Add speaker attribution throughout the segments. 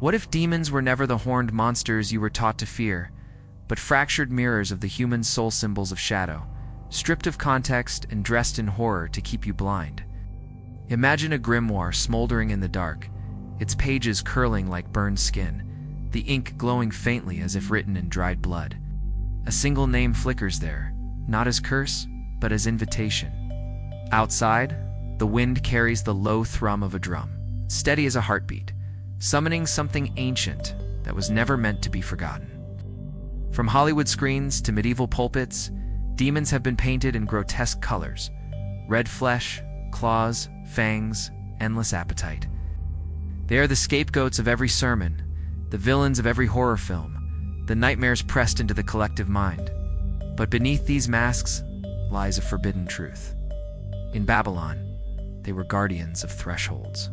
Speaker 1: What if demons were never the horned monsters you were taught to fear, but fractured mirrors of the human soul, symbols of shadow, stripped of context and dressed in horror to keep you blind? Imagine a grimoire smoldering in the dark, its pages curling like burned skin, the ink glowing faintly as if written in dried blood. A single name flickers there, not as curse, but as invitation. Outside, the wind carries the low thrum of a drum, steady as a heartbeat, summoning something ancient that was never meant to be forgotten. From Hollywood screens to medieval pulpits, demons have been painted in grotesque colors: red flesh, claws, fangs, endless appetite. They are the scapegoats of every sermon, the villains of every horror film, the nightmares pressed into the collective mind. But beneath these masks lies a forbidden truth. In Babylon, they were guardians of thresholds.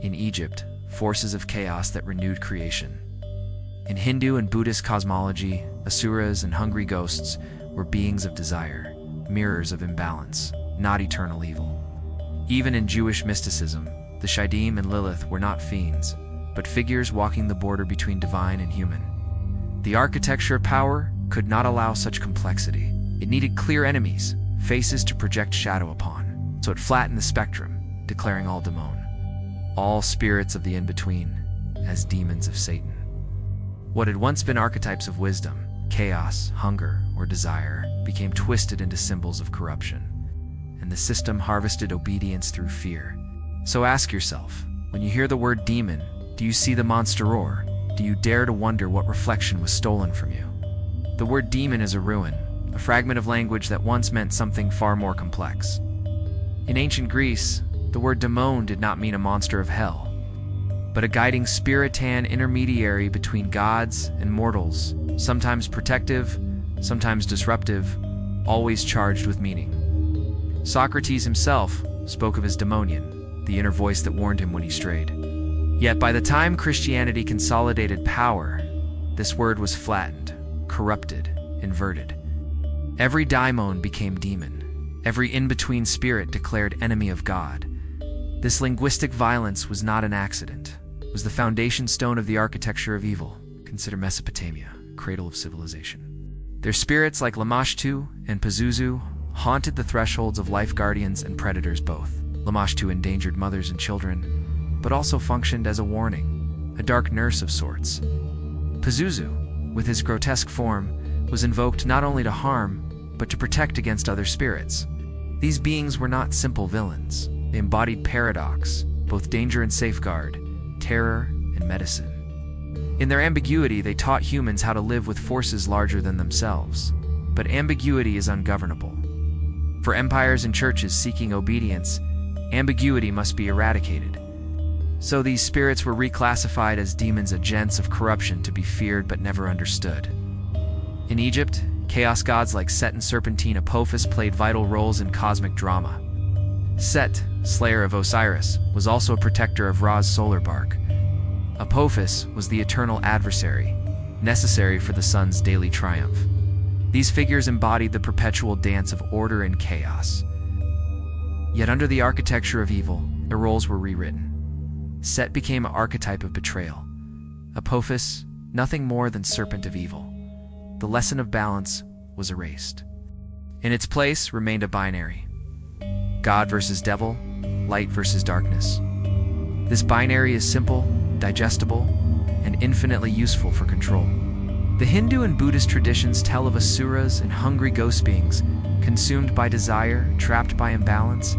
Speaker 1: In Egypt, forces of chaos that renewed creation. In Hindu and Buddhist cosmology, asuras and hungry ghosts were beings of desire, mirrors of imbalance, not eternal evil. Even in Jewish mysticism, the Shadim and Lilith were not fiends, but figures walking the border between divine and human. The architecture of power could not allow such complexity. It needed clear enemies, faces to project shadow upon, so it flattened the spectrum, declaring all demon, all spirits of the in-between, as demons of Satan. What had once been archetypes of wisdom, chaos, hunger, or desire became twisted into symbols of corruption, and the system harvested obedience through fear. So ask yourself, when you hear the word demon, do you see the monster, or do you dare to wonder what reflection was stolen from you? The word demon is a ruin, a fragment of language that once meant something far more complex. In ancient Greece, the word daemon did not mean a monster of hell, but a guiding spiritan intermediary between gods and mortals, sometimes protective, sometimes disruptive, always charged with meaning. Socrates himself spoke of his daemonion, the inner voice that warned him when he strayed. Yet by the time Christianity consolidated power, this word was flattened, corrupted, inverted. Every daimon became demon. Every in-between spirit declared enemy of God. This linguistic violence was not an accident. It was the foundation stone of the architecture of evil. Consider Mesopotamia, cradle of civilization. Their spirits, like Lamashtu and Pazuzu, haunted the thresholds of life guardians and predators both. Lamashtu endangered mothers and children, but also functioned as a warning, a dark nurse of sorts. Pazuzu, with his grotesque form, was invoked not only to harm, but to protect against other spirits. These beings were not simple villains. They embodied paradox, both danger and safeguard, terror and medicine. In their ambiguity, they taught humans how to live with forces larger than themselves. But ambiguity is ungovernable. For empires and churches seeking obedience, ambiguity must be eradicated. So these spirits were reclassified as demons, agents of corruption to be feared but never understood. In Egypt, chaos gods like Set and Serpentine Apophis played vital roles in cosmic drama. Set, slayer of Osiris, was also a protector of Ra's solar bark. Apophis was the eternal adversary, necessary for the sun's daily triumph. These figures embodied the perpetual dance of order and chaos. Yet under the architecture of evil, their roles were rewritten. Set became an archetype of betrayal. Apophis, nothing more than serpent of evil. The lesson of balance was erased. In its place remained a binary: God versus devil, light versus darkness. This binary is simple, digestible, and infinitely useful for control. The Hindu and Buddhist traditions tell of asuras and hungry ghost beings, consumed by desire, trapped by imbalance.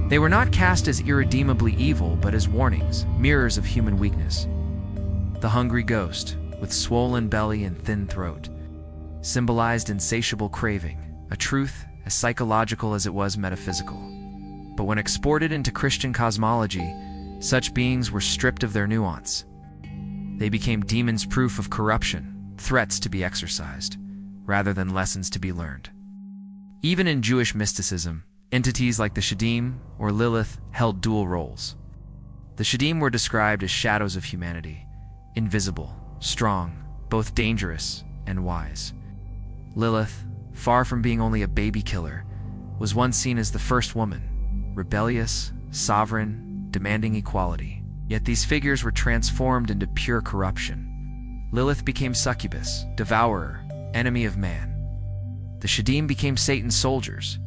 Speaker 1: They were not cast as irredeemably evil, but as warnings, mirrors of human weakness. The hungry ghost, with swollen belly and thin throat, symbolized insatiable craving, a truth as psychological as it was metaphysical. But when exported into Christian cosmology, such beings were stripped of their nuance. They became demons, proof of corruption, threats to be exorcised, rather than lessons to be learned. Even in Jewish mysticism, entities like the Shadim or Lilith held dual roles. The Shadim were described as shadows of humanity, invisible, strong, both dangerous and wise. Lilith, far from being only a baby killer, was once seen as the first woman, rebellious, sovereign, demanding equality. Yet these figures were transformed into pure corruption. Lilith became succubus, devourer, enemy of man. The Shadim became Satan's soldiers.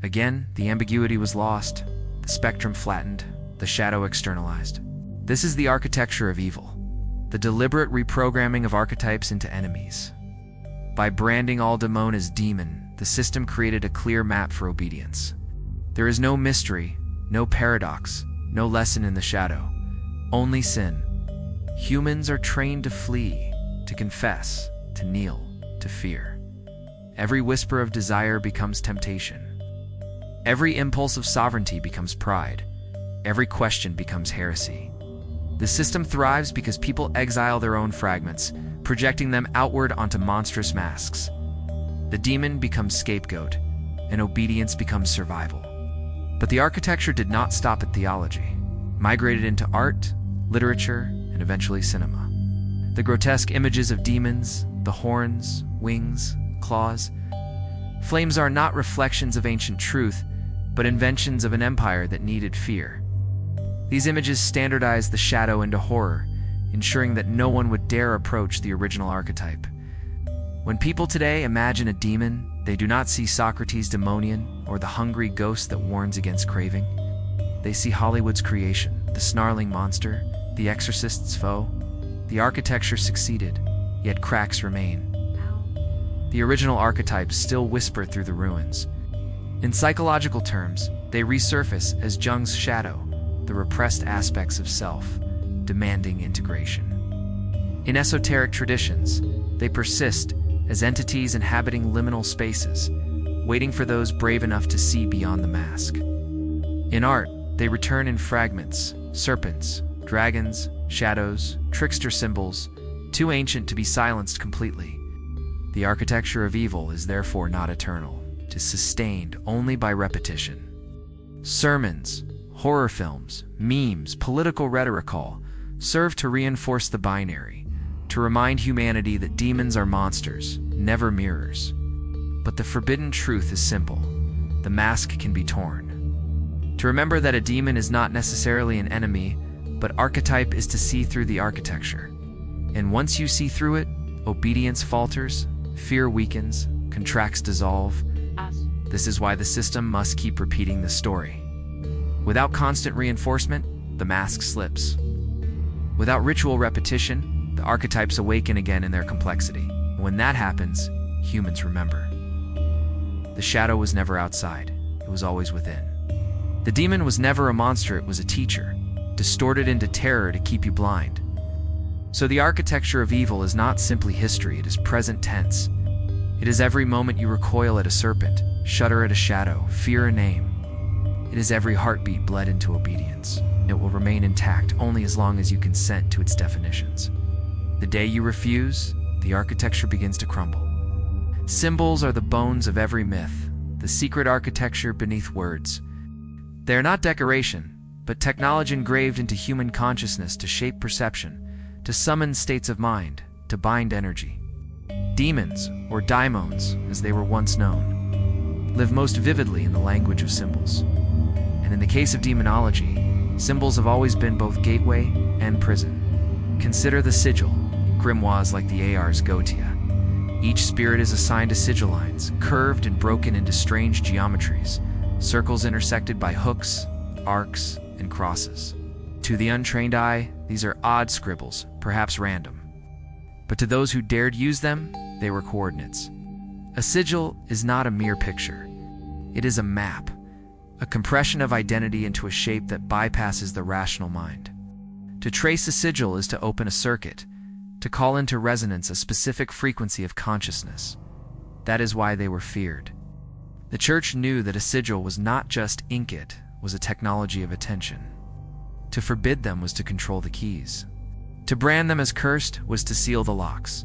Speaker 1: Again, the ambiguity was lost, the spectrum flattened, the shadow externalized. This is the architecture of evil, the deliberate reprogramming of archetypes into enemies. By branding all demon as demon, the system created a clear map for obedience. There is no mystery, no paradox, no lesson in the shadow, only sin. Humans are trained to flee, to confess, to kneel, to fear. Every whisper of desire becomes temptation. Every impulse of sovereignty becomes pride. Every question becomes heresy. The system thrives because people exile their own fragments, projecting them outward onto monstrous masks. The demon becomes scapegoat, and obedience becomes survival. But the architecture did not stop at theology. Migrated into art, literature, and eventually cinema. The grotesque images of demons, the horns, wings, claws. Flames are not reflections of ancient truth, but inventions of an empire that needed fear. These images standardized the shadow into horror, ensuring that no one would dare approach the original archetype. When people today imagine a demon, they do not see Socrates' Demonian or the hungry ghost that warns against craving. They see Hollywood's creation, the snarling monster, the exorcist's foe. The architecture succeeded, yet cracks remain. The original archetypes still whisper through the ruins. In psychological terms, they resurface as Jung's shadow, the repressed aspects of self, demanding integration. In esoteric traditions, they persist as entities inhabiting liminal spaces, waiting for those brave enough to see beyond the mask. In art, they return in fragments, serpents, dragons, shadows, trickster symbols, too ancient to be silenced completely. The architecture of evil is therefore not eternal. It is sustained only by repetition. Sermons, horror films, memes, political rhetoric all serve to reinforce the binary, to remind humanity that demons are monsters, never mirrors. But the forbidden truth is simple. The mask can be torn. To remember that a demon is not necessarily an enemy, but archetype is to see through the architecture. And once you see through it, obedience falters, fear weakens, contracts dissolve. This is why the system must keep repeating the story. Without constant reinforcement, the mask slips. Without ritual repetition, the archetypes awaken again in their complexity. When that happens, humans remember. The shadow was never outside, it was always within. The demon was never a monster, it was a teacher, distorted into terror to keep you blind. So the architecture of evil is not simply history, it is present tense. It is every moment you recoil at a serpent, shudder at a shadow, fear a name. It is every heartbeat bled into obedience. It will remain intact only as long as you consent to its definitions. The day you refuse, the architecture begins to crumble. Symbols are the bones of every myth, the secret architecture beneath words. They are not decoration, but technology engraved into human consciousness to shape perception, to summon states of mind, to bind energy. Demons, or daimons, as they were once known, live most vividly in the language of symbols. And in the case of demonology, symbols have always been both gateway and prison. Consider the sigil, grimoires like the Ars Goetia. Each spirit is assigned to sigil lines, curved and broken into strange geometries, circles intersected by hooks, arcs, and crosses. To the untrained eye, these are odd scribbles, perhaps random. But to those who dared use them, they were coordinates. A sigil is not a mere picture. It is a map, a compression of identity into a shape that bypasses the rational mind. To trace a sigil is to open a circuit, to call into resonance a specific frequency of consciousness. That is why they were feared. The church knew that a sigil was not just ink, it was a technology of attention. To forbid them was to control the keys. To brand them as cursed was to seal the locks.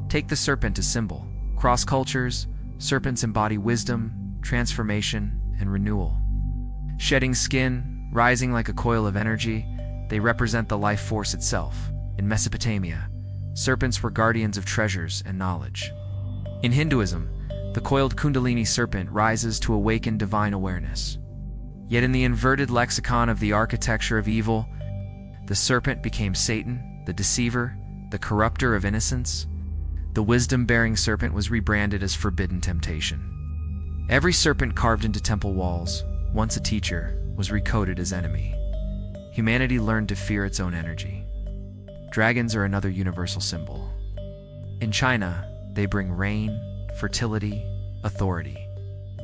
Speaker 1: Take the serpent as symbol. Cross cultures, serpents embody wisdom, transformation, and renewal. Shedding skin, rising like a coil of energy, they represent the life force itself. In Mesopotamia, serpents were guardians of treasures and knowledge. In Hinduism, the coiled Kundalini serpent rises to awaken divine awareness. Yet in the inverted lexicon of the architecture of evil, The serpent became Satan, the deceiver, the corrupter of innocence. The wisdom-bearing serpent was rebranded as forbidden temptation. Every serpent carved into temple walls, once a teacher, was recoded as enemy. Humanity learned to fear its own energy. Dragons are another universal symbol. In China, they bring rain, fertility, authority.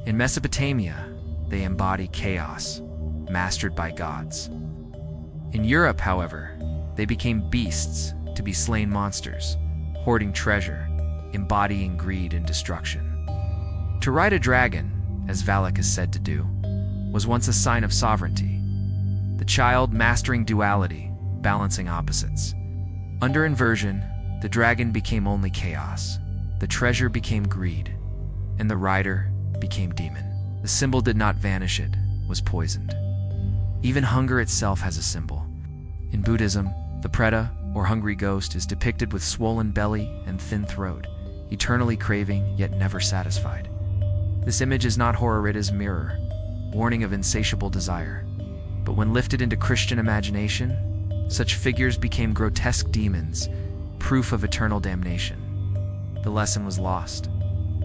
Speaker 1: In Mesopotamia, they embody chaos, mastered by gods. In Europe, however, they became beasts to be slain monsters, hoarding treasure, embodying greed and destruction. To ride a dragon, as Valak is said to do, was once a sign of sovereignty. The child mastering duality, balancing opposites. Under inversion, the dragon became only chaos, the treasure became greed, and the rider became demon. The symbol did not vanish, it was poisoned. Even hunger itself has a symbol. In Buddhism, the preta, or hungry ghost, is depicted with swollen belly and thin throat, eternally craving yet never satisfied. This image is not horror, it is mirror, warning of insatiable desire. But when lifted into Christian imagination, such figures became grotesque demons, proof of eternal damnation. The lesson was lost.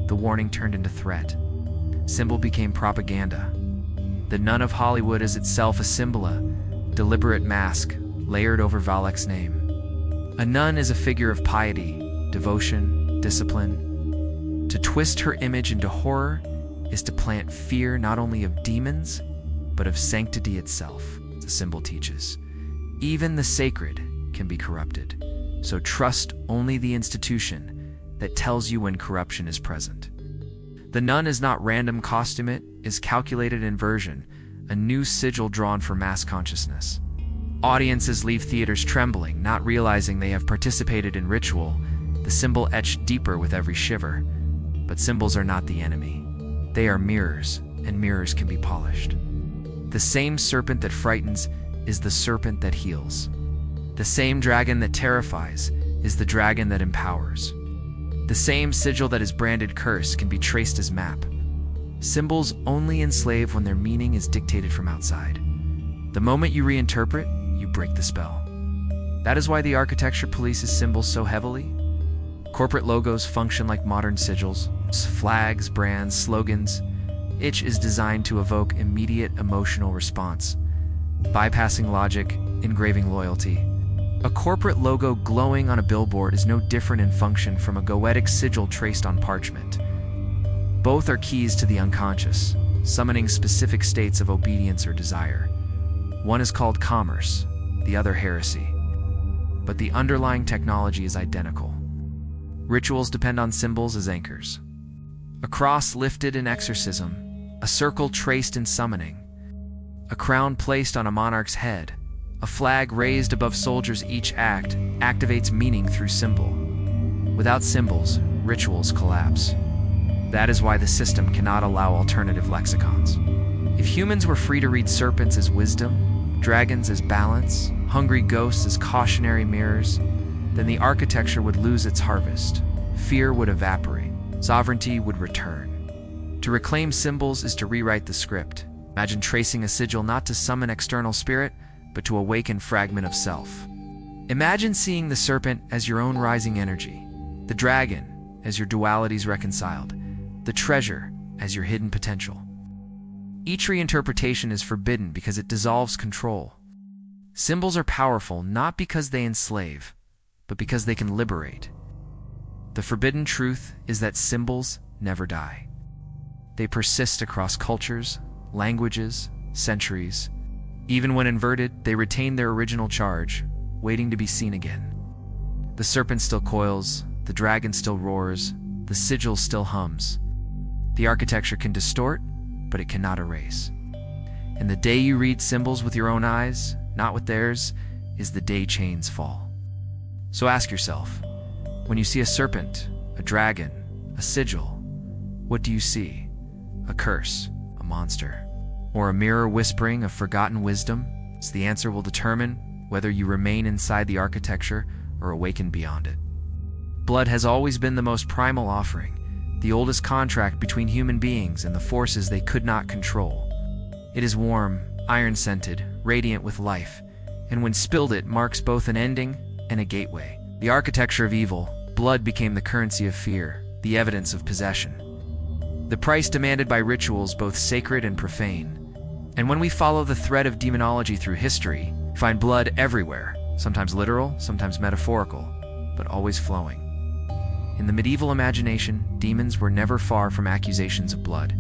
Speaker 1: The warning turned into threat. Symbol became propaganda. The nun of Hollywood is itself a symbol, a deliberate mask layered over Valak's name. A nun is a figure of piety, devotion, discipline. To twist her image into horror is to plant fear not only of demons, but of sanctity itself, the symbol teaches. Even the sacred can be corrupted, so trust only the institution that tells you when corruption is present. The nun is not random costume, it is calculated inversion, a new sigil drawn for mass consciousness. Audiences leave theaters trembling, not realizing they have participated in ritual, the symbol etched deeper with every shiver. But symbols are not the enemy. They are mirrors, and mirrors can be polished. The same serpent that frightens is the serpent that heals. The same dragon that terrifies is the dragon that empowers. The same sigil that is branded curse can be traced as map. Symbols only enslave when their meaning is dictated from outside. The moment you reinterpret, you break the spell. That is why the architecture polices symbols so heavily. Corporate logos function like modern sigils, flags, brands, slogans. Each is designed to evoke immediate emotional response, bypassing logic, engraving loyalty. A corporate logo glowing on a billboard is no different in function from a goetic sigil traced on parchment. Both are keys to the unconscious, summoning specific states of obedience or desire. One is called commerce, the other heresy. But the underlying technology is identical. Rituals depend on symbols as anchors. A cross lifted in exorcism, a circle traced in summoning, a crown placed on a monarch's head, a flag raised above soldiers. Each act activates meaning through symbol. Without symbols, rituals collapse. That is why the system cannot allow alternative lexicons. If humans were free to read serpents as wisdom, dragons as balance, hungry ghosts as cautionary mirrors, then the architecture would lose its harvest. Fear would evaporate. Sovereignty would return. To reclaim symbols is to rewrite the script. Imagine tracing a sigil not to summon external spirit, but to awaken fragment of self. Imagine seeing the serpent as your own rising energy, the dragon as your dualities reconciled, the treasure as your hidden potential. Each reinterpretation is forbidden because it dissolves control. Symbols are powerful not because they enslave, but because they can liberate. The forbidden truth is that symbols never die. They persist across cultures, languages, centuries. Even when inverted, they retain their original charge, waiting to be seen again. The serpent still coils, the dragon still roars, the sigil still hums. The architecture can distort, but it cannot erase. And the day you read symbols with your own eyes, not with theirs, is the day chains fall. So ask yourself, when you see a serpent, a dragon, a sigil, what do you see? A curse, a monster, or a mirror whispering of forgotten wisdom? So the answer will determine whether you remain inside the architecture or awaken beyond it. Blood has always been the most primal offering, the oldest contract between human beings and the forces they could not control. It is warm, iron-scented, radiant with life. and when spilled it marks both an ending and a gateway. The architecture of evil, blood became the currency of fear, the evidence of possession. The price demanded by rituals both sacred and profane. And when we follow the thread of demonology through history, we find blood everywhere, sometimes literal, sometimes metaphorical, but always flowing. In the medieval imagination, demons were never far from accusations of blood.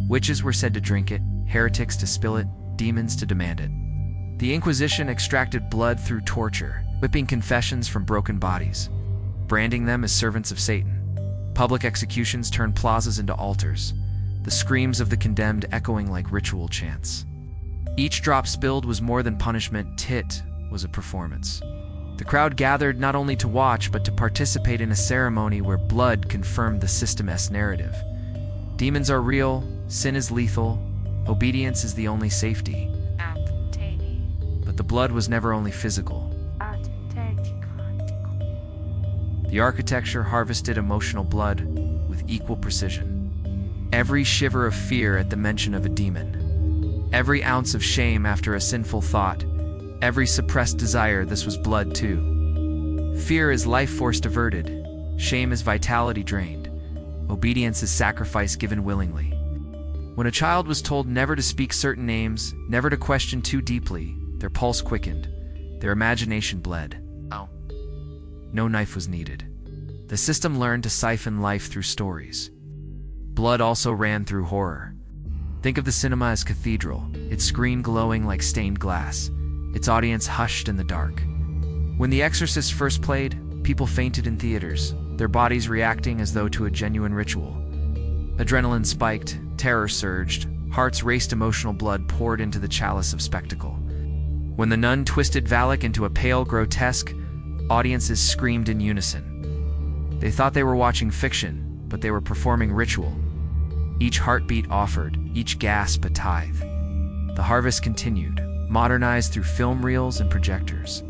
Speaker 1: Witches were said to drink it, heretics to spill it, demons to demand it. The Inquisition extracted blood through torture, whipping confessions from broken bodies, branding them as servants of Satan. Public executions turned plazas into altars, the screams of the condemned echoing like ritual chants. Each drop spilled was more than punishment, it was a performance. The crowd gathered not only to watch but to participate in a ceremony where blood confirmed the system's narrative. Demons are real, sin is lethal, obedience is the only safety. But the blood was never only physical. The architecture harvested emotional blood with equal precision. Every shiver of fear at the mention of a demon, every ounce of shame after a sinful thought, every suppressed desire, this was blood too. Fear is life force diverted, shame is vitality drained, obedience is sacrifice given willingly. When a child was told never to speak certain names, never to question too deeply, their pulse quickened, their imagination bled. No knife was needed. The system learned to siphon life through stories. Blood also ran through horror. Think of the cinema as cathedral, its screen glowing like stained glass, its audience hushed in the dark. When The Exorcist first played, people fainted in theaters, their bodies reacting as though to a genuine ritual. Adrenaline spiked, terror surged, hearts raced, emotional blood poured into the chalice of spectacle. When the nun twisted Valak into a pale grotesque, audiences screamed in unison. They thought they were watching fiction, but they were performing ritual. Each heartbeat offered, each gasp a tithe. The harvest continued, modernized through film reels and projectors.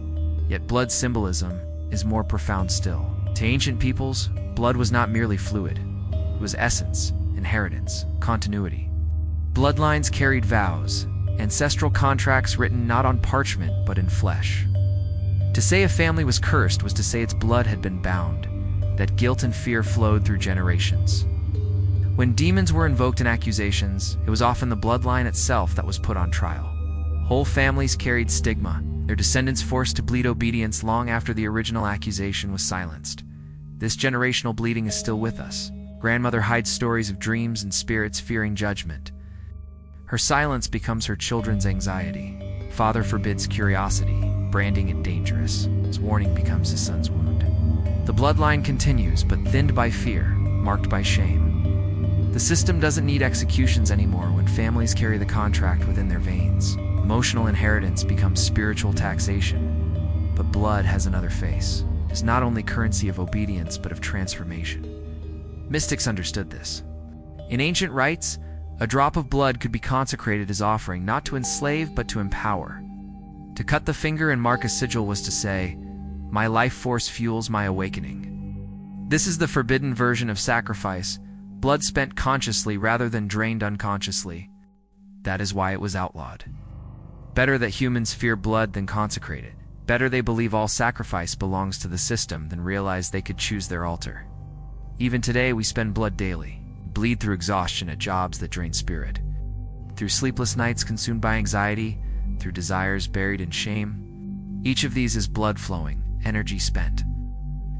Speaker 1: Yet blood symbolism is more profound still. To ancient peoples, blood was not merely fluid. It was essence, inheritance, continuity. Bloodlines carried vows, ancestral contracts written not on parchment but in flesh. To say a family was cursed was to say its blood had been bound, that guilt and fear flowed through generations. When demons were invoked in accusations, it was often the bloodline itself that was put on trial. Whole families carried stigma, their descendants forced to bleed obedience long after the original accusation was silenced. This generational bleeding is still with us. Grandmother hides stories of dreams and spirits fearing judgment. Her silence becomes her children's anxiety. Father forbids curiosity, branding it dangerous. His warning becomes his son's wound. The bloodline continues, but thinned by fear, marked by shame. The system doesn't need executions anymore when families carry the contract within their veins. Emotional inheritance becomes spiritual taxation. But blood has another face. It is not only currency of obedience, but of transformation. Mystics understood this. In ancient rites, a drop of blood could be consecrated as offering not to enslave, but to empower. To cut the finger and mark a sigil was to say, "My life force fuels my awakening." This is the forbidden version of sacrifice, blood spent consciously rather than drained unconsciously. That is why it was outlawed. Better that humans fear blood than consecrate it. Better they believe all sacrifice belongs to the system than realize they could choose their altar. Even today we spend blood daily, bleed through exhaustion at jobs that drain spirit, through sleepless nights consumed by anxiety, through desires buried in shame. Each of these is blood flowing, energy spent.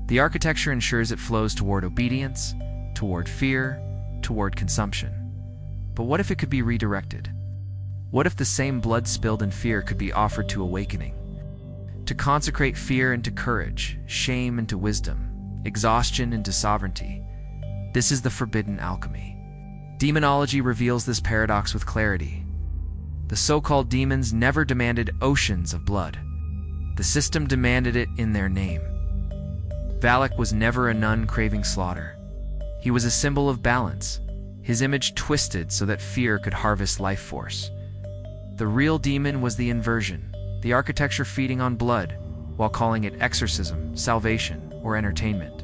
Speaker 1: The architecture ensures it flows toward obedience, toward fear, toward consumption. But what if it could be redirected? What if the same blood spilled in fear could be offered to awakening? To consecrate fear into courage, shame into wisdom, exhaustion into sovereignty. This is the forbidden alchemy. Demonology reveals this paradox with clarity. The so-called demons never demanded oceans of blood. The system demanded it in their name. Valak was never a nun craving slaughter. He was a symbol of balance, his image twisted so that fear could harvest life force. The real demon was the inversion, the architecture feeding on blood, while calling it exorcism, salvation, or entertainment.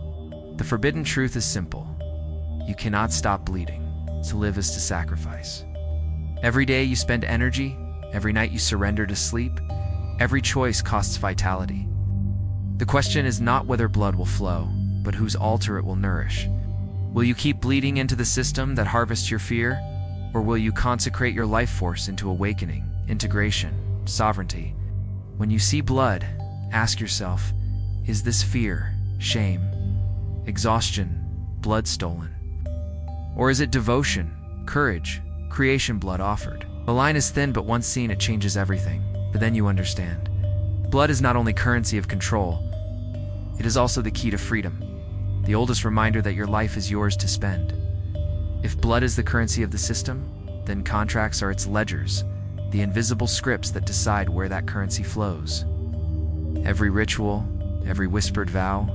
Speaker 1: The forbidden truth is simple. You cannot stop bleeding. To live is to sacrifice. Every day you spend energy, every night you surrender to sleep, Every choice costs vitality. The question is not whether blood will flow, but whose altar it will nourish. Will you keep bleeding into the system that harvests your fear? Or will you consecrate your life force into awakening, integration, sovereignty? When you see blood, ask yourself, is this fear, shame, exhaustion, blood stolen? Or is it devotion, courage, creation blood offered? The line is thin, but once seen it changes everything. But then you understand. Blood is not only currency of control, it is also the key to freedom, the oldest reminder that your life is yours to spend. If blood is the currency of the system, then contracts are its ledgers, the invisible scripts that decide where that currency flows. Every ritual, every whispered vow,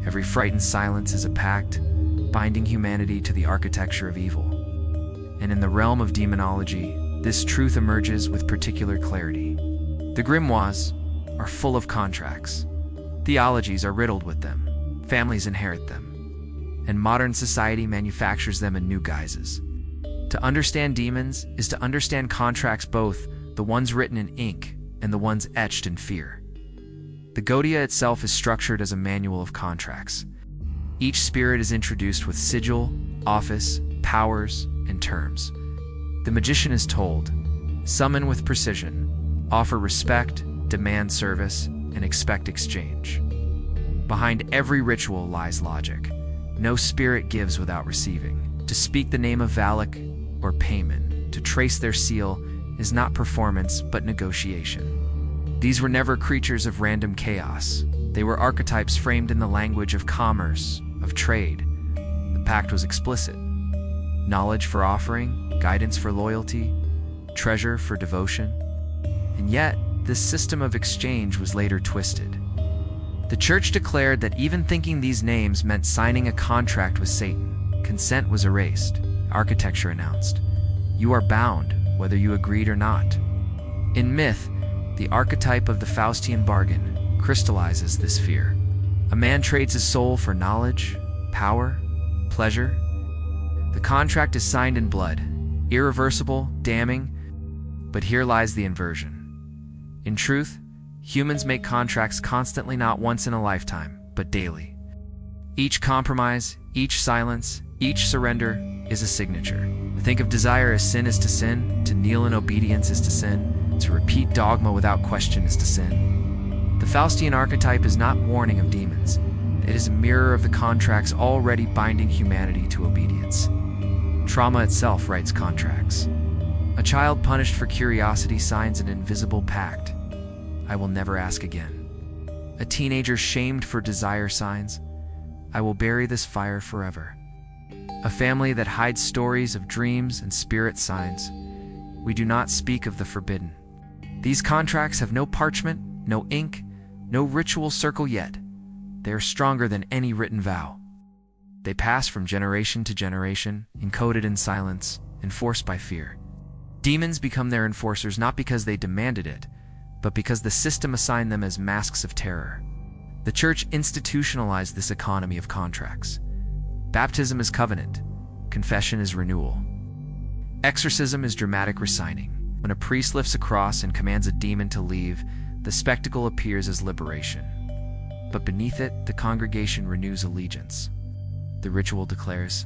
Speaker 1: every frightened silence is a pact, binding humanity to the architecture of evil. And in the realm of demonology, this truth emerges with particular clarity. The grimoires are full of contracts. Theologies are riddled with them. Families inherit them. And modern society manufactures them in new guises. To understand demons is to understand contracts, both the ones written in ink and the ones etched in fear. The Godia itself is structured as a manual of contracts. Each spirit is introduced with sigil, office, powers, and terms. The magician is told, summon with precision, offer respect, demand service, and expect exchange. Behind every ritual lies logic. No spirit gives without receiving. To speak the name of Valak or payment, to trace their seal, is not performance but negotiation. These were never creatures of random chaos. They were archetypes framed in the language of commerce, of trade. The pact was explicit. Knowledge for offering, guidance for loyalty, treasure for devotion. And yet, this system of exchange was later twisted. The church declared that even thinking these names meant signing a contract with Satan, consent was erased. Architecture announced, you are bound, whether you agreed or not. In myth, the archetype of the Faustian bargain crystallizes this fear. A man trades his soul for knowledge, power, pleasure. The contract is signed in blood, irreversible, damning, but here lies the inversion. In truth, humans make contracts constantly, not once in a lifetime, but daily. Each compromise, each silence, each surrender is a signature. To think of desire as sin is to sin, to kneel in obedience is to sin, to repeat dogma without question is to sin. The Faustian archetype is not warning of demons. It is a mirror of the contracts already binding humanity to obedience. Trauma itself writes contracts. A child punished for curiosity signs an invisible pact. I will never ask again. A teenager shamed for desire signs, I will bury this fire forever. A family that hides stories of dreams and spirit signs, we do not speak of the forbidden. These contracts have no parchment, no ink, no ritual circle yet. They are stronger than any written vow. They pass from generation to generation, encoded in silence, enforced by fear. Demons become their enforcers not because they demanded it, but because the system assigned them as masks of terror. The church institutionalized this economy of contracts. Baptism is covenant. Confession is renewal. Exorcism is dramatic resigning. When a priest lifts a cross and commands a demon to leave, the spectacle appears as liberation. But beneath it, the congregation renews allegiance. The ritual declares,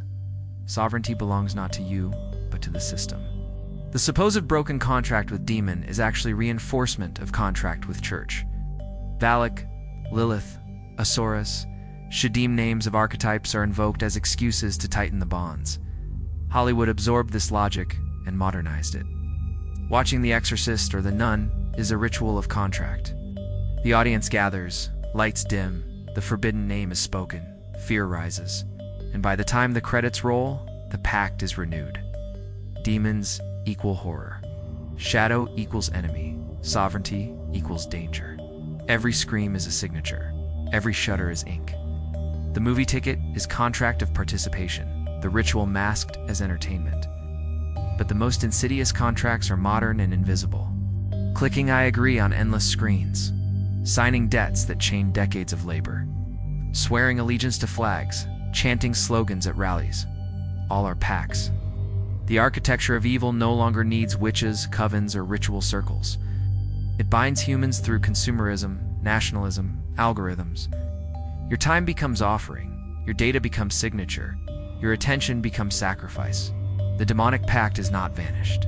Speaker 1: sovereignty belongs not to you, but to the system. The supposed broken contract with demon is actually reinforcement of contract with church. Valak, Lilith, Asuras, Shadim names of archetypes are invoked as excuses to tighten the bonds. Hollywood absorbed this logic and modernized it. Watching The Exorcist or The Nun is a ritual of contract. The audience gathers, lights dim, the forbidden name is spoken, fear rises, and by the time the credits roll, the pact is renewed. Demons equal horror. Shadow equals enemy. Sovereignty equals danger. Every scream is a signature. Every shudder is ink. The movie ticket is contract of participation, the ritual masked as entertainment. But the most insidious contracts are modern and invisible. Clicking I agree on endless screens. Signing debts that chain decades of labor. Swearing allegiance to flags. Chanting slogans at rallies. All are pacts. The architecture of evil no longer needs witches, covens, or ritual circles. It binds humans through consumerism, nationalism, algorithms. Your time becomes offering, your data becomes signature, your attention becomes sacrifice. The demonic pact is not vanished.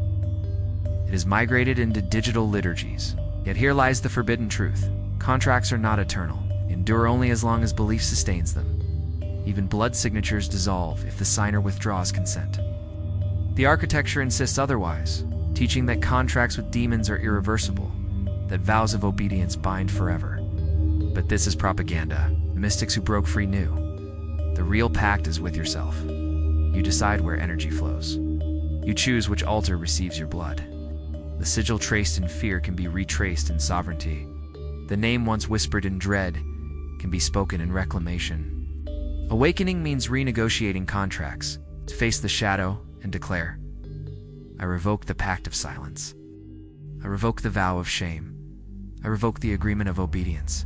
Speaker 1: It is migrated into digital liturgies. Yet here lies the forbidden truth. Contracts are not eternal, endure only as long as belief sustains them. Even blood signatures dissolve if the signer withdraws consent. The architecture insists otherwise, teaching that contracts with demons are irreversible, that vows of obedience bind forever. But this is propaganda. The mystics who broke free knew. The real pact is with yourself. You decide where energy flows. You choose which altar receives your blood. The sigil traced in fear can be retraced in sovereignty. The name once whispered in dread can be spoken in reclamation. Awakening means renegotiating contracts, to face the shadow and declare, I revoke the pact of silence. I revoke the vow of shame. I revoke the agreement of obedience.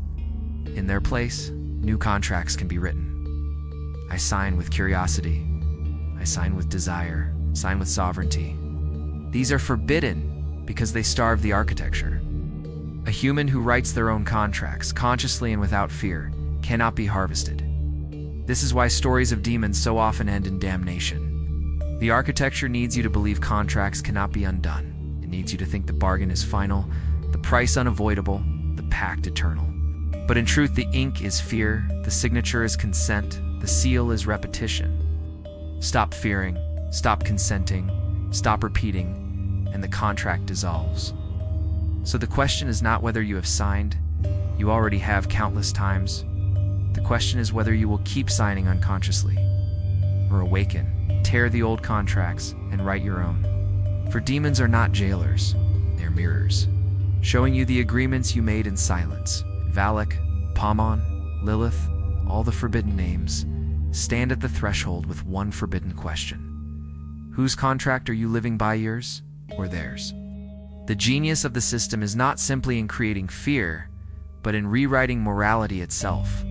Speaker 1: In their place, new contracts can be written. I sign with curiosity. I sign with desire. Sign with sovereignty. These are forbidden because they starve the architecture. A human who writes their own contracts, consciously and without fear, cannot be harvested. This is why stories of demons so often end in damnation. The architecture needs you to believe contracts cannot be undone. It needs you to think the bargain is final, the price unavoidable, the pact eternal. But in truth, the ink is fear, the signature is consent, the seal is repetition. Stop fearing, stop consenting, stop repeating, and the contract dissolves. So the question is not whether you have signed, you already have countless times. The question is whether you will keep signing unconsciously, or awaken, tear the old contracts, and write your own. For demons are not jailers, they're mirrors, showing you the agreements you made in silence. Valak, Pomon, Lilith, all the forbidden names, stand at the threshold with one forbidden question. Whose contract are you living by, yours or theirs? The genius of the system is not simply in creating fear, but in rewriting morality itself.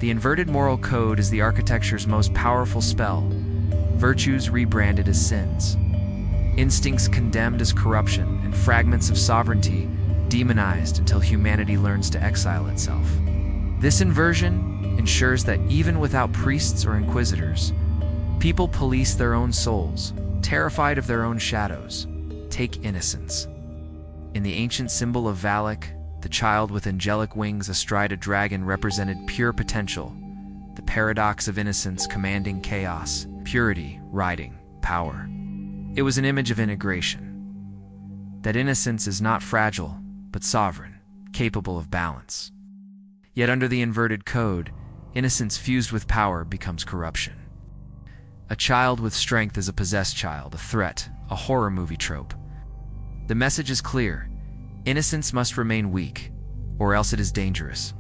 Speaker 1: The inverted moral code is the architecture's most powerful spell, virtues rebranded as sins, instincts condemned as corruption, and fragments of sovereignty demonized until humanity learns to exile itself. This inversion ensures that even without priests or inquisitors, people police their own souls, terrified of their own shadows. Take innocence. In the ancient symbol of Valak, the child with angelic wings astride a dragon represented pure potential, the paradox of innocence commanding chaos, purity riding power. It was an image of integration. That innocence is not fragile, but sovereign, capable of balance. Yet under the inverted code, innocence fused with power becomes corruption. A child with strength is a possessed child, a threat, a horror movie trope. The message is clear. Innocence must remain weak, or else it is dangerous.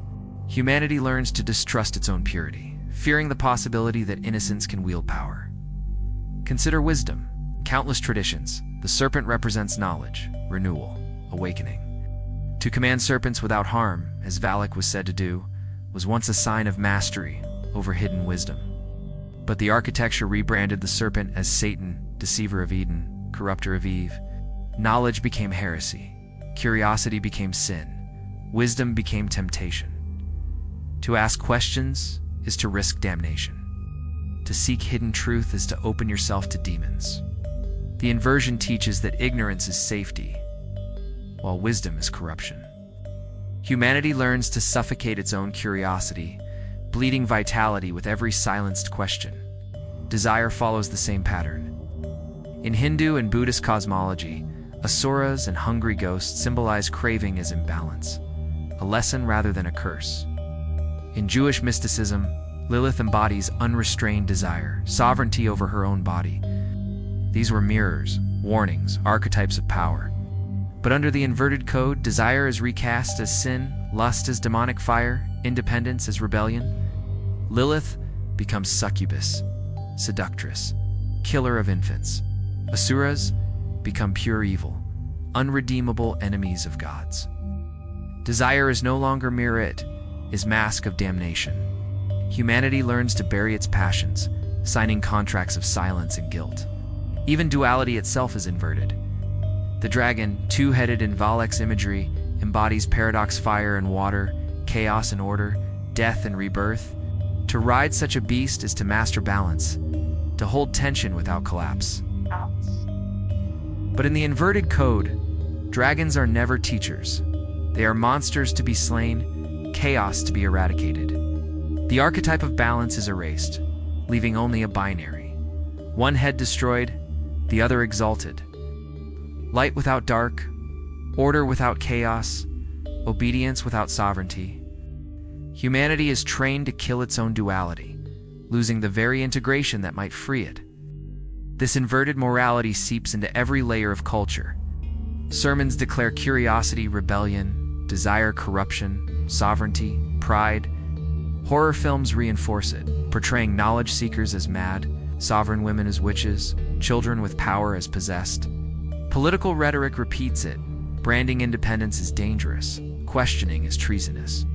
Speaker 1: Humanity learns to distrust its own purity, fearing the possibility that innocence can wield power. Consider wisdom. Countless traditions. The serpent represents knowledge, renewal, awakening. To command serpents without harm, as Valak was said to do, was once a sign of mastery over hidden wisdom. But the architecture rebranded the serpent as Satan, deceiver of Eden, corrupter of Eve. Knowledge became heresy. Curiosity became sin. Wisdom became temptation. To ask questions is to risk damnation. To seek hidden truth is to open yourself to demons. The inversion teaches that ignorance is safety, while wisdom is corruption. Humanity learns to suffocate its own curiosity, bleeding vitality with every silenced question. Desire follows the same pattern. In Hindu and Buddhist cosmology, asuras and hungry ghosts symbolize craving as imbalance, a lesson rather than a curse. In Jewish mysticism, Lilith embodies unrestrained desire, sovereignty over her own body. These were mirrors, warnings, archetypes of power. But under the inverted code, desire is recast as sin, lust as demonic fire, independence as rebellion. Lilith becomes succubus, seductress, killer of infants. Asuras become pure evil, unredeemable enemies of gods. Desire is no longer mere it, is mask of damnation. Humanity learns to bury its passions, signing contracts of silence and guilt. Even duality itself is inverted. The dragon, two-headed in Valak's imagery, embodies paradox, fire and water, chaos and order, death and rebirth. To ride such a beast is to master balance, to hold tension without collapse. But in the inverted code, dragons are never teachers. They are monsters to be slain, chaos to be eradicated. The archetype of balance is erased, leaving only a binary. One head destroyed, the other exalted. Light without dark, order without chaos, obedience without sovereignty. Humanity is trained to kill its own duality, losing the very integration that might free it. This inverted morality seeps into every layer of culture. Sermons declare curiosity, rebellion, desire, corruption, sovereignty, pride. Horror films reinforce it, portraying knowledge seekers as mad, sovereign women as witches, children with power as possessed. Political rhetoric repeats it, branding independence as dangerous, questioning as treasonous.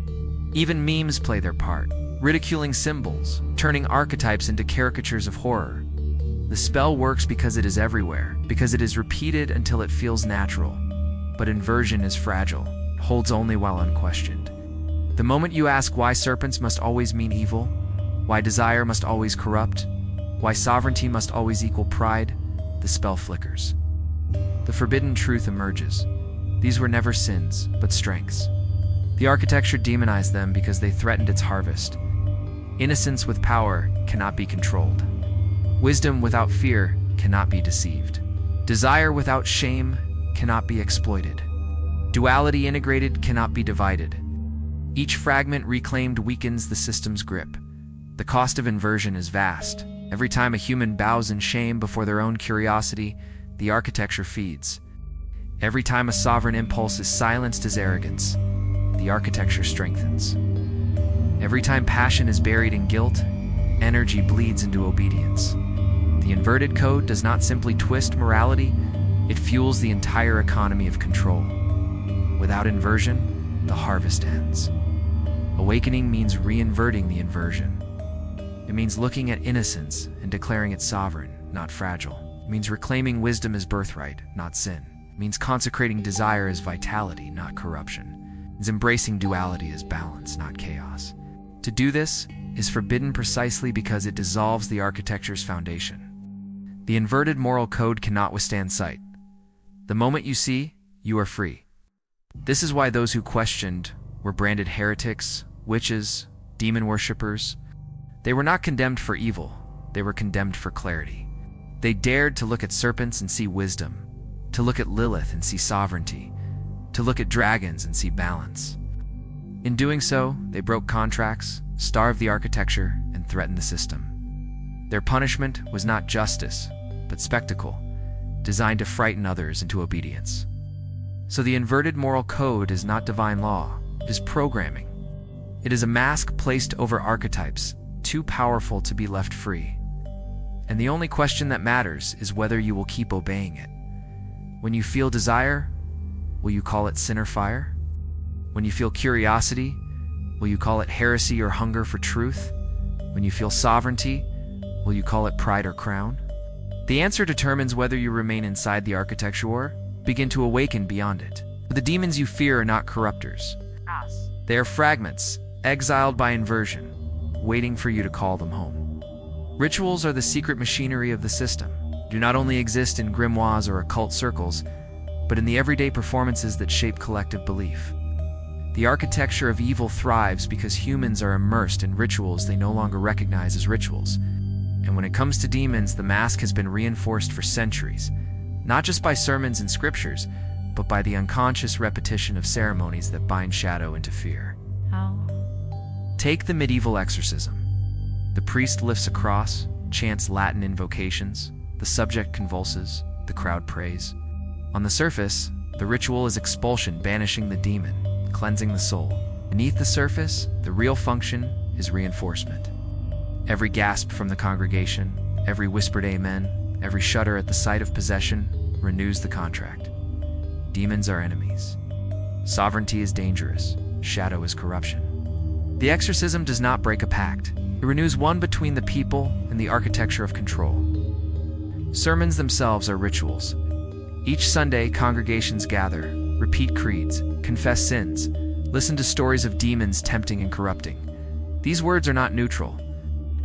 Speaker 1: Even memes play their part, ridiculing symbols, turning archetypes into caricatures of horror. The spell works because it is everywhere, because it is repeated until it feels natural. But inversion is fragile, holds only while unquestioned. The moment you ask why serpents must always mean evil, why desire must always corrupt, why sovereignty must always equal pride, the spell flickers. The forbidden truth emerges. These were never sins, but strengths. The architecture demonized them because they threatened its harvest. Innocence with power cannot be controlled. Wisdom without fear cannot be deceived. Desire without shame cannot be exploited. Duality integrated cannot be divided. Each fragment reclaimed weakens the system's grip. The cost of inversion is vast. Every time a human bows in shame before their own curiosity, the architecture feeds. Every time a sovereign impulse is silenced as arrogance, the architecture strengthens. Every time passion is buried in guilt, energy bleeds into obedience. The inverted code does not simply twist morality, it fuels the entire economy of control. Without inversion, the harvest ends. Awakening means re-inverting the inversion. It means looking at innocence and declaring it sovereign, not fragile. It means reclaiming wisdom as birthright, not sin. It means consecrating desire as vitality, not corruption. It means embracing duality as balance, not chaos. To do this is forbidden precisely because it dissolves the architecture's foundation. The inverted moral code cannot withstand sight. The moment you see, you are free. This is why those who questioned were branded heretics, witches, demon worshippers. They were not condemned for evil, they were condemned for clarity. They dared to look at serpents and see wisdom, to look at Lilith and see sovereignty, to look at dragons and see balance. In doing so, they broke contracts, starved the architecture, and threatened the system. Their punishment was not justice, but spectacle, designed to frighten others into obedience. So the inverted moral code is not divine law, it is programming. It is a mask placed over archetypes, too powerful to be left free. And the only question that matters is whether you will keep obeying it. When you feel desire, will you call it sin or fire? When you feel curiosity, will you call it heresy or hunger for truth? When you feel sovereignty, will you call it pride or crown? The answer determines whether you remain inside the architecture or begin to awaken beyond it. The demons you fear are not corruptors. They are fragments, exiled by inversion, waiting for you to call them home. Rituals are the secret machinery of the system, do not only exist in grimoires or occult circles, but in the everyday performances that shape collective belief. The architecture of evil thrives because humans are immersed in rituals they no longer recognize as rituals. And when it comes to demons, the mask has been reinforced for centuries, not just by sermons and scriptures, but by the unconscious repetition of ceremonies that bind shadow into fear.
Speaker 2: How?
Speaker 1: Take the medieval exorcism. The priest lifts a cross, chants Latin invocations, the subject convulses, the crowd prays. On the surface, the ritual is expulsion, banishing the demon, cleansing the soul. Beneath the surface, the real function is reinforcement. Every gasp from the congregation, every whispered amen, every shudder at the sight of possession renews the contract. Demons are enemies. Sovereignty is dangerous. Shadow is corruption. The exorcism does not break a pact. It renews one between the people and the architecture of control. Sermons themselves are rituals. Each Sunday, congregations gather, repeat creeds, confess sins, listen to stories of demons tempting and corrupting. These words are not neutral.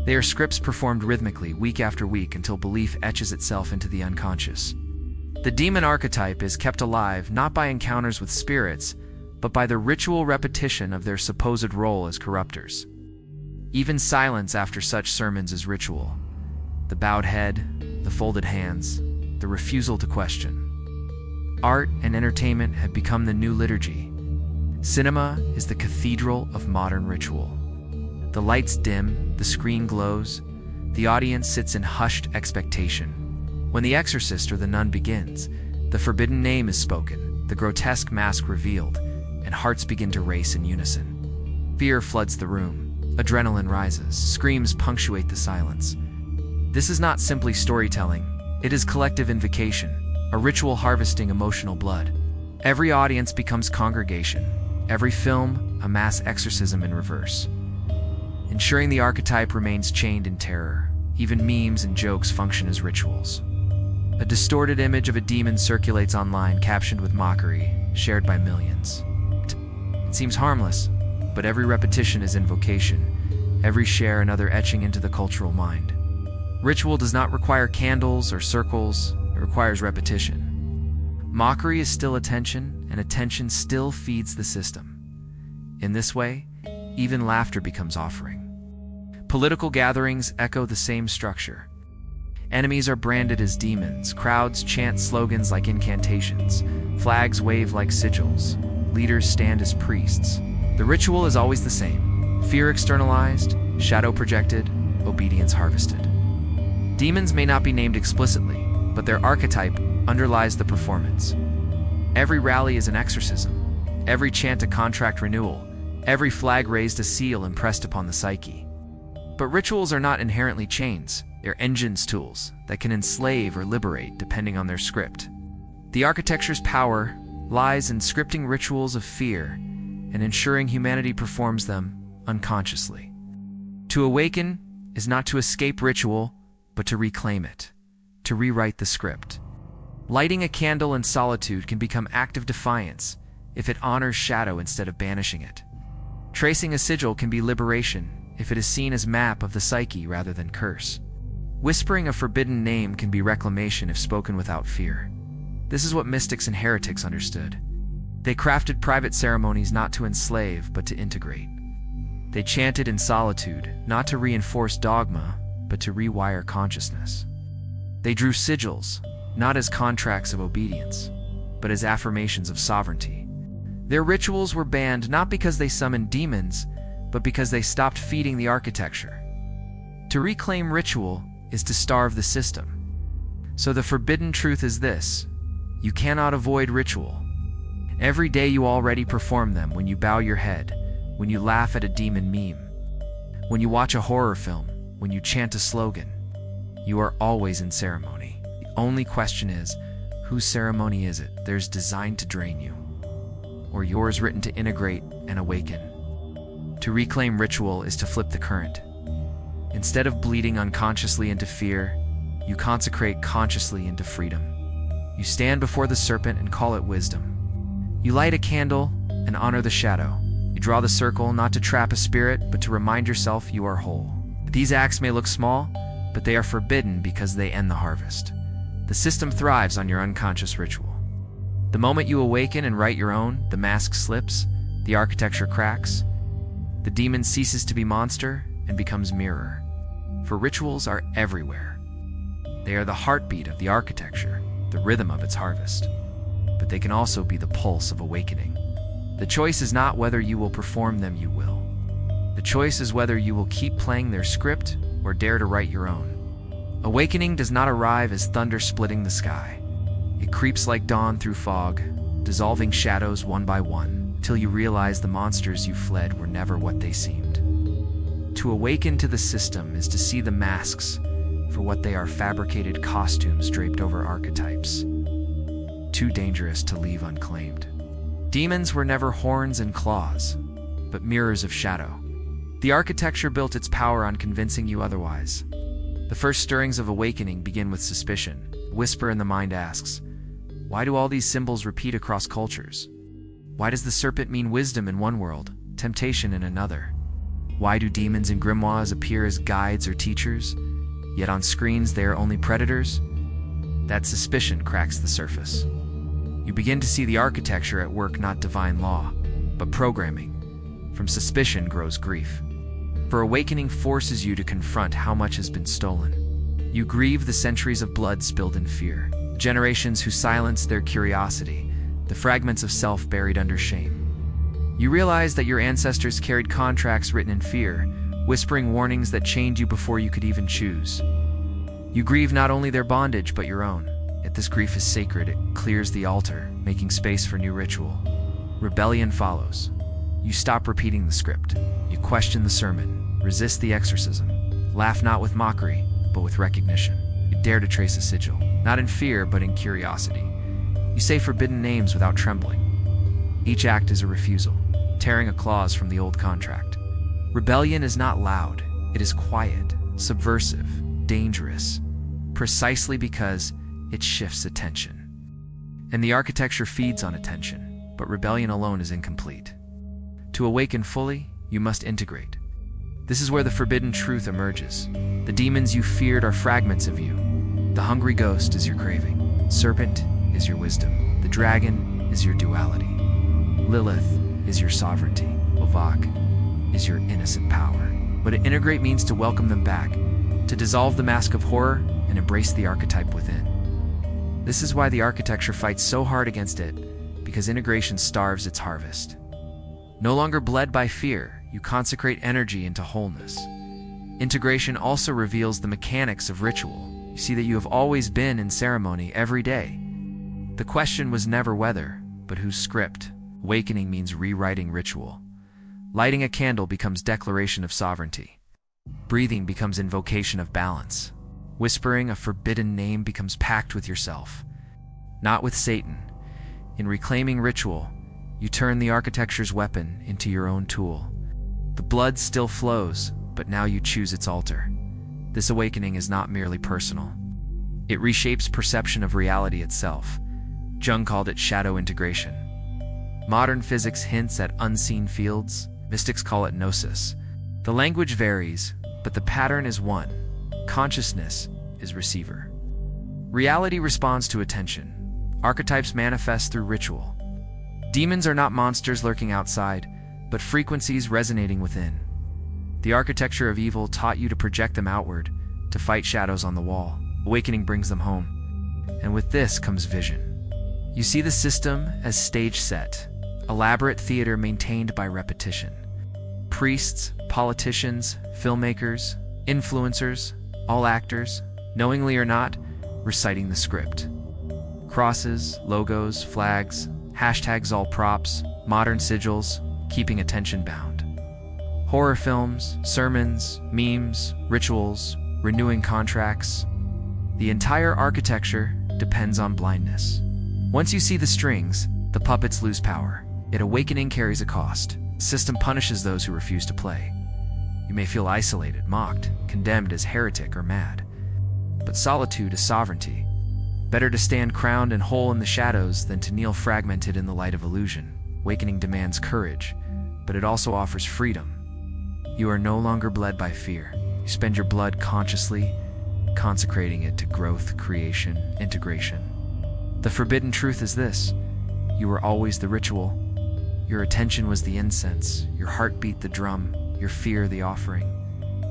Speaker 1: They are scripts performed rhythmically week after week until belief etches itself into the unconscious. The demon archetype is kept alive not by encounters with spirits, but by the ritual repetition of their supposed role as corruptors. Even silence after such sermons is ritual. The bowed head, the folded hands, the refusal to question. Art and entertainment have become the new liturgy. Cinema is the cathedral of modern ritual. The lights dim, the screen glows, the audience sits in hushed expectation. When the exorcist or the nun begins, the forbidden name is spoken, the grotesque mask revealed, and hearts begin to race in unison. Fear floods the room, adrenaline rises, screams punctuate the silence. This is not simply storytelling, it is collective invocation, a ritual harvesting emotional blood. Every audience becomes congregation, every film a mass exorcism in reverse. Ensuring the archetype remains chained in terror, even memes and jokes function as rituals. A distorted image of a demon circulates online, captioned with mockery, shared by millions. It seems harmless, but every repetition is invocation, every share another etching into the cultural mind. Ritual does not require candles or circles, it requires repetition. Mockery is still attention, and attention still feeds the system. In this way, even laughter becomes offering. Political gatherings echo the same structure. Enemies are branded as demons, crowds chant slogans like incantations, flags wave like sigils, leaders stand as priests. The ritual is always the same: fear externalized, shadow projected, obedience harvested. Demons may not be named explicitly, but their archetype underlies the performance. Every rally is an exorcism, every chant a contract renewal, every flag raised a seal impressed upon the psyche. But rituals are not inherently chains, they're engines, tools that can enslave or liberate depending on their script. The architecture's power lies in scripting rituals of fear and ensuring humanity performs them unconsciously. To awaken is not to escape ritual, but to reclaim it, to rewrite the script. Lighting a candle in solitude can become active defiance if it honors shadow instead of banishing it. Tracing a sigil can be liberation if it is seen as map of the psyche rather than curse. Whispering a forbidden name can be reclamation if spoken without fear. This is what mystics and heretics understood. They crafted private ceremonies not to enslave, but to integrate. They chanted in solitude, not to reinforce dogma, but to rewire consciousness. They drew sigils, not as contracts of obedience, but as affirmations of sovereignty. Their rituals were banned not because they summoned demons, but because they stopped feeding the architecture. To reclaim ritual is to starve the system. So the forbidden truth is this: you cannot avoid ritual. Every day you already perform them: when you bow your head, when you laugh at a demon meme, when you watch a horror film, when you chant a slogan. You are always in ceremony. The only question is, whose ceremony is it? Theirs designed to drain you, or yours written to integrate and awaken? To reclaim ritual is to flip the current. Instead of bleeding unconsciously into fear, you consecrate consciously into freedom. You stand before the serpent and call it wisdom. You light a candle and honor the shadow. You draw the circle not to trap a spirit, but to remind yourself you are whole. These acts may look small, but they are forbidden because they end the harvest. The system thrives on your unconscious ritual. The moment you awaken and write your own, the mask slips, the architecture cracks, the demon ceases to be monster and becomes mirror. For rituals are everywhere. They are the heartbeat of the architecture, the rhythm of its harvest. But they can also be the pulse of awakening. The choice is not whether you will perform them, you will. The choice is whether you will keep playing their script or dare to write your own. Awakening does not arrive as thunder splitting the sky. It creeps like dawn through fog, dissolving shadows one by one, till you realize the monsters you fled were never what they seemed. To awaken to the system is to see the masks for what they are: fabricated costumes draped over archetypes, too dangerous to leave unclaimed. Demons were never horns and claws, but mirrors of shadow. The architecture built its power on convincing you otherwise. The first stirrings of awakening begin with suspicion. A whisper in the mind asks, Why do all these symbols repeat across cultures? Why does the serpent mean wisdom in one world, temptation in another? Why do demons and grimoires appear as guides or teachers, yet on screens they are only predators? That suspicion cracks the surface. You begin to see the architecture at work, not divine law, but programming. From suspicion grows grief. For awakening forces you to confront how much has been stolen. You grieve the centuries of blood spilled in fear, generations who silenced their curiosity, the fragments of self buried under shame. You realize that your ancestors carried contracts written in fear, whispering warnings that chained you before you could even choose. You grieve not only their bondage, but your own. Yet this grief is sacred. It clears the altar, making space for new ritual. Rebellion follows. You stop repeating the script. You question the sermon, resist the exorcism, laugh not with mockery, but with recognition. You dare to trace a sigil, not in fear, but in curiosity. You say forbidden names without trembling. Each act is a refusal, tearing a clause from the old contract. Rebellion is not loud. It is quiet, subversive, dangerous, precisely because it shifts attention. And the architecture feeds on attention, but rebellion alone is incomplete. To awaken fully, you must integrate. This is where the forbidden truth emerges. The demons you feared are fragments of you. The hungry ghost is your craving. Serpent is your wisdom. The dragon is your duality. Lilith is your sovereignty. Ovak is your innocent power. But to integrate means to welcome them back, to dissolve the mask of horror and embrace the archetype within. This is why the architecture fights so hard against it, because integration starves its harvest. No longer bled by fear, you consecrate energy into wholeness. Integration also reveals the mechanics of ritual. You see that you have always been in ceremony every day. The question was never whether, but whose script. Awakening means rewriting ritual. Lighting a candle becomes declaration of sovereignty. Breathing becomes invocation of balance. Whispering a forbidden name becomes pact with yourself, not with Satan. In reclaiming ritual, you turn the architecture's weapon into your own tool. The blood still flows, but now you choose its altar. This awakening is not merely personal. It reshapes perception of reality itself. Jung called it shadow integration. Modern physics hints at unseen fields. Mystics call it gnosis. The language varies, but the pattern is one. Consciousness is receiver. Reality responds to attention. Archetypes manifest through ritual. Demons are not monsters lurking outside, but frequencies resonating within. The architecture of evil taught you to project them outward, to fight shadows on the wall. Awakening brings them home. And with this comes vision. You see the system as stage set, elaborate theater maintained by repetition. Priests, politicians, filmmakers, influencers, all actors, knowingly or not, reciting the script. Crosses, logos, flags, hashtags, all props, modern sigils, keeping attention bound. Horror films, sermons, memes, rituals, renewing contracts. The entire architecture depends on blindness. Once you see the strings, the puppets lose power. Yet awakening carries a cost. The system punishes those who refuse to play. You may feel isolated, mocked, condemned as heretic or mad. But solitude is sovereignty. Better to stand crowned and whole in the shadows than to kneel fragmented in the light of illusion. Awakening demands courage, but it also offers freedom. You are no longer bled by fear. You spend your blood consciously, consecrating it to growth, creation, integration. The forbidden truth is this: you were always the ritual. Your attention was the incense, your heartbeat the drum, your fear the offering.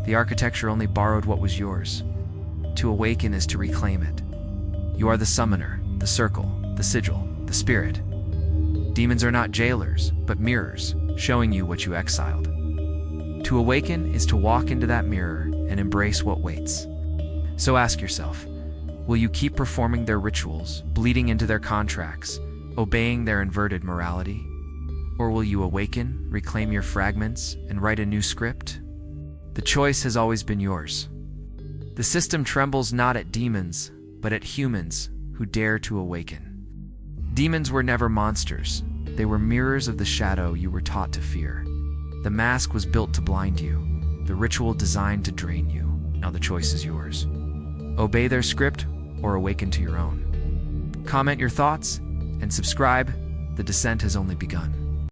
Speaker 1: The architecture only borrowed what was yours. To awaken is to reclaim it. You are the summoner, the circle, the sigil, the spirit. Demons are not jailers, but mirrors, showing you what you exiled. To awaken is to walk into that mirror and embrace what waits. So ask yourself, will you keep performing their rituals, bleeding into their contracts, obeying their inverted morality? Or will you awaken, reclaim your fragments, and write a new script? The choice has always been yours. The system trembles not at demons, but at humans who dare to awaken. Demons were never monsters. They were mirrors of the shadow you were taught to fear. The mask was built to blind you, the ritual designed to drain you. Now the choice is yours. Obey their script or awaken to your own. Comment your thoughts and subscribe. The descent has only begun.